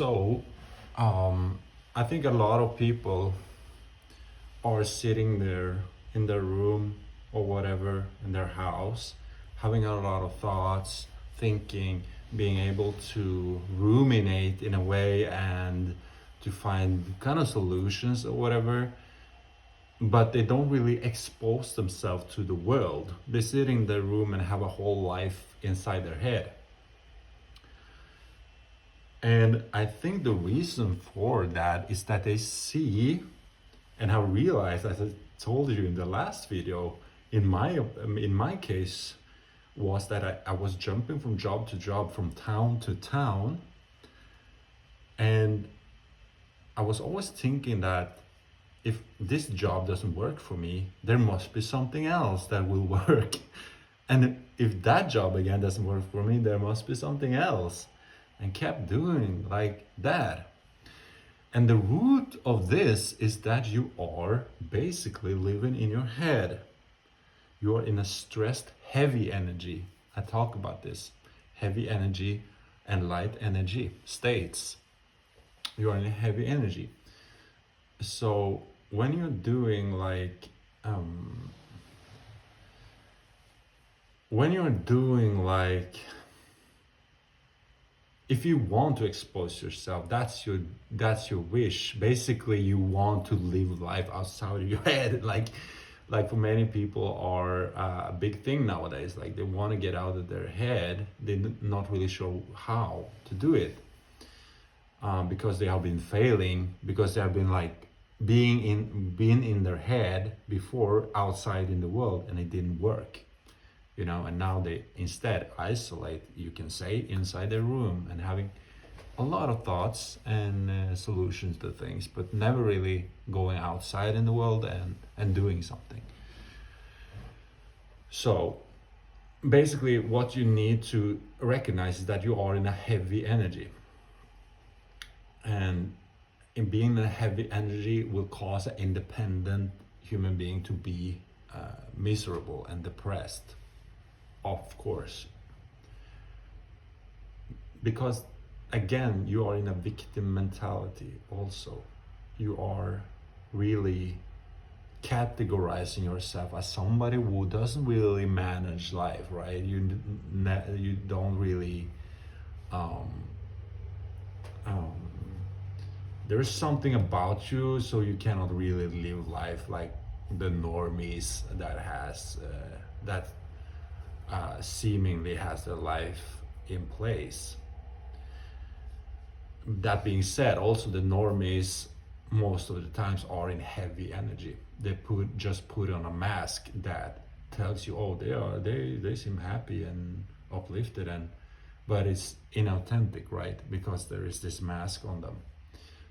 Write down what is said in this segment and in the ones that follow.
So, I think a lot of people are sitting there in their room or whatever in their house, having a lot of thoughts, thinking, being able to ruminate in a way and to find kind of solutions or whatever, but they don't really expose themselves to the world. They sit in their room and have a whole life inside their head. And I think the reason for that is that they see and have realized, as I told you in the last video, in my case, was that I was jumping from job to job, from town to town, and I was always thinking that if this job doesn't work for me, there must be something else that will work. And if that job again doesn't work for me, there must be something else. And kept doing like that. And the root of this is that you are basically living in your head. You are in a stressed, heavy energy. I talk about this. Heavy energy and light energy states. You are in a heavy energy. So when you're doing if you want to expose yourself, that's your wish. Basically, you want to live life outside of your head. Like for many people are a big thing nowadays. Like they want to get out of their head. They're not really sure how to do it, because they have been failing, because they have been like being in their head before outside in the world, and it didn't work. And now they instead isolate, you can say, inside their room and having a lot of thoughts and solutions to things, but never really going outside in the world and doing something. So basically what you need to recognize is that you are in a heavy energy, and in being in a heavy energy will cause an independent human being to be miserable and depressed, of course, because again you are in a victim mentality. Also, you are really categorizing yourself as somebody who doesn't really manage life, right? You don't really there's something about you, so you cannot really live life like the normies that seemingly has their life in place. That being said, also the normies most of the times are in heavy energy. They just put on a mask that tells you, oh, they seem happy and uplifted, but it's inauthentic, right? Because there is this mask on them.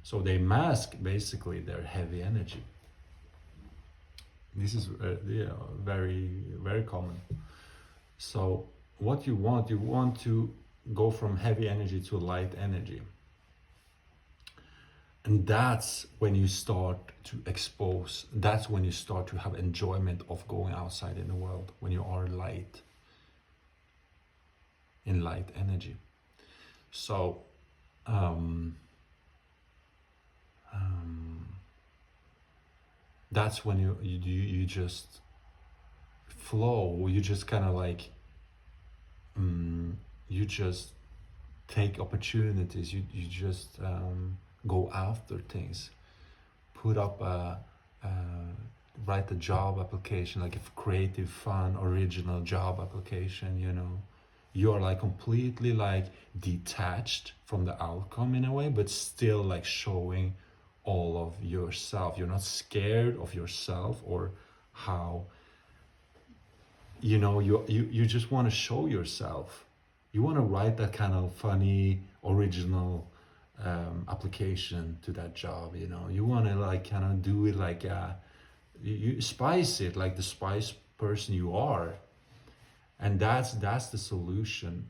So they mask basically their heavy energy. This is very, very common. So what you want to go from heavy energy to light energy. And that's when you start to expose, that's when you start to have enjoyment of going outside in the world, when you are light, in light energy. So that's when you just flow. You just kind of like you just take opportunities. You just go after things. Put up write a job application, like a creative, fun, original job application. You are like completely like detached from the outcome in a way, but still like showing all of yourself. You're not scared of yourself or how you just want to show yourself. You want to write that kind of funny original application to that job. You want to like kind of do it like you spice it like the spice person you are, and that's the solution,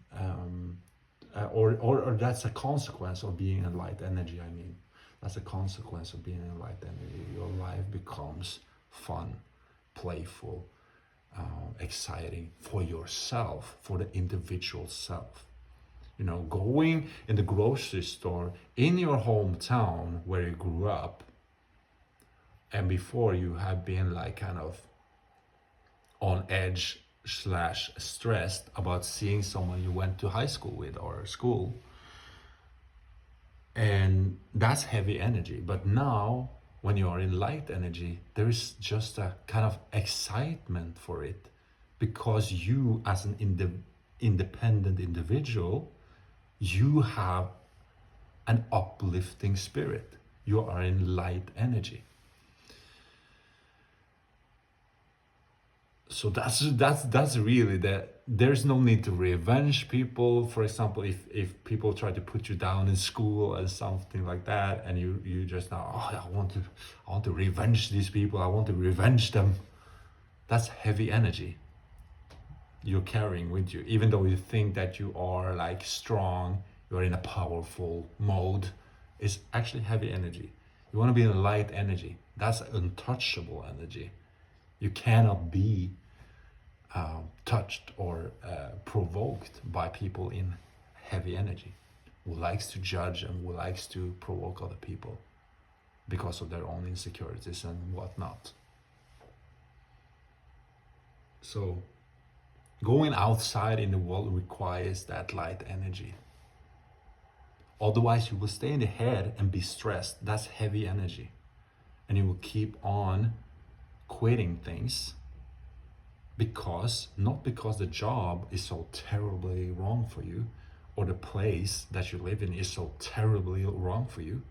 or that's a consequence of being in light energy. I mean, that's a consequence of being in light energy. Your life becomes fun, playful, exciting for yourself, for the individual self. You know, going in the grocery store in your hometown where you grew up, and before you have been like kind of on edge slash stressed about seeing someone you went to high school with or school, and that's heavy energy. But now when you are in light energy, there is just a kind of excitement for it, because you as an independent individual, you have an uplifting spirit. You are in light energy. So that's really that. There's no need to revenge people. For example, if people try to put you down in school and something like that, and you just now, oh, I want to revenge these people, I want to revenge them. That's heavy energy you're carrying with you. Even though you think that you are like strong, you're in a powerful mode, it's actually heavy energy. You want to be in light energy. That's untouchable energy. You cannot be touched or provoked by people in heavy energy, who likes to judge and who likes to provoke other people because of their own insecurities and whatnot. So going outside in the world requires that light energy. Otherwise you will stay in the head and be stressed. That's heavy energy. And you will keep on quitting things not because the job is so terribly wrong for you, or the place that you live in is so terribly wrong for you,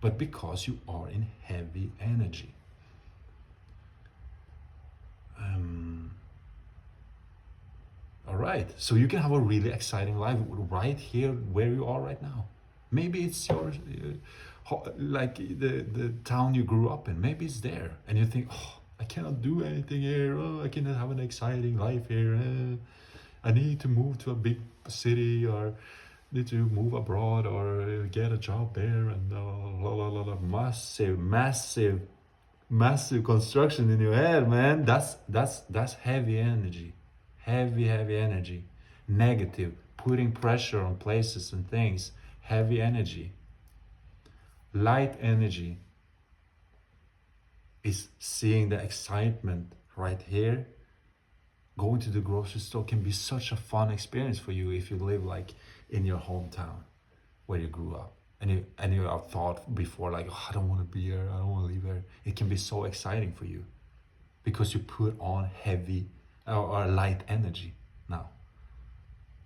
but because you are in heavy energy. All right, so you can have a really exciting life right here where you are right now. Maybe it's your like the town you grew up in. Maybe it's there, and you think, oh, I cannot do anything here. Oh, I cannot have an exciting life here. I need to move to a big city, or need to move abroad, or get a job there, and massive construction in your head, man. That's heavy energy, heavy energy, negative, putting pressure on places and things. Heavy energy. Light energy is seeing the excitement right here. Going to the grocery store can be such a fun experience for you if you live like in your hometown where you grew up, and you have thought before like, oh, I don't want to be here, I don't want to live here. It can be so exciting for you because you put on heavy or light energy now.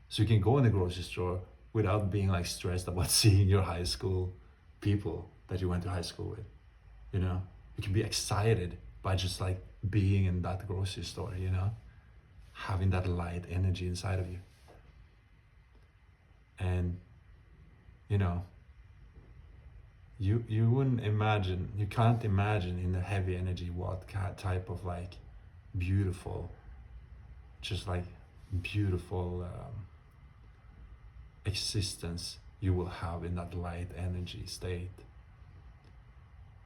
So you can go in the grocery store without being like stressed about seeing your high school people that you went to high school with, you know. You can be excited by just like being in that grocery store, you know, having that light energy inside of you. And, you know, you wouldn't imagine, you can't imagine in the heavy energy what type of like beautiful, just like beautiful existence you will have in that light energy state.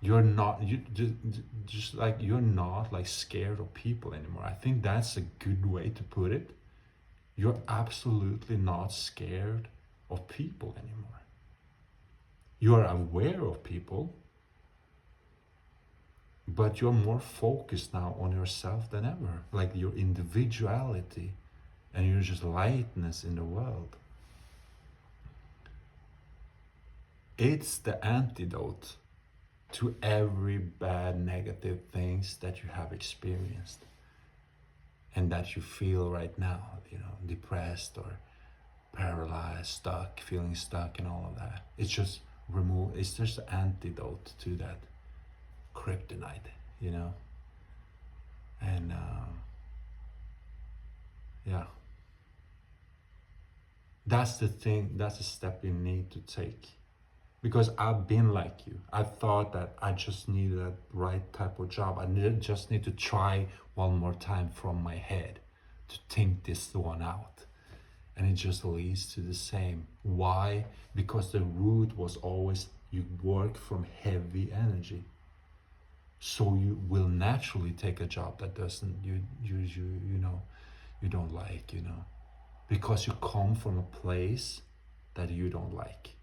You're not, you just like, you're not like scared of people anymore. I think that's a good way to put it. You're absolutely not scared of people anymore. You are aware of people, but you're more focused now on yourself than ever, like your individuality and your just lightness in the world. It's the antidote to every bad negative things that you have experienced and that you feel right now, you know, depressed or paralyzed, feeling stuck and all of that. It's just it's just the antidote to that kryptonite, you know. And yeah, that's the thing, that's the step you need to take. Because I've been like you. I thought that I just needed the right type of job. Just need to try one more time from my head to think this one out. And it just leads to the same. Why? Because the root was always you work from heavy energy. So you will naturally take a job that doesn't you don't like, you know. Because you come from a place that you don't like.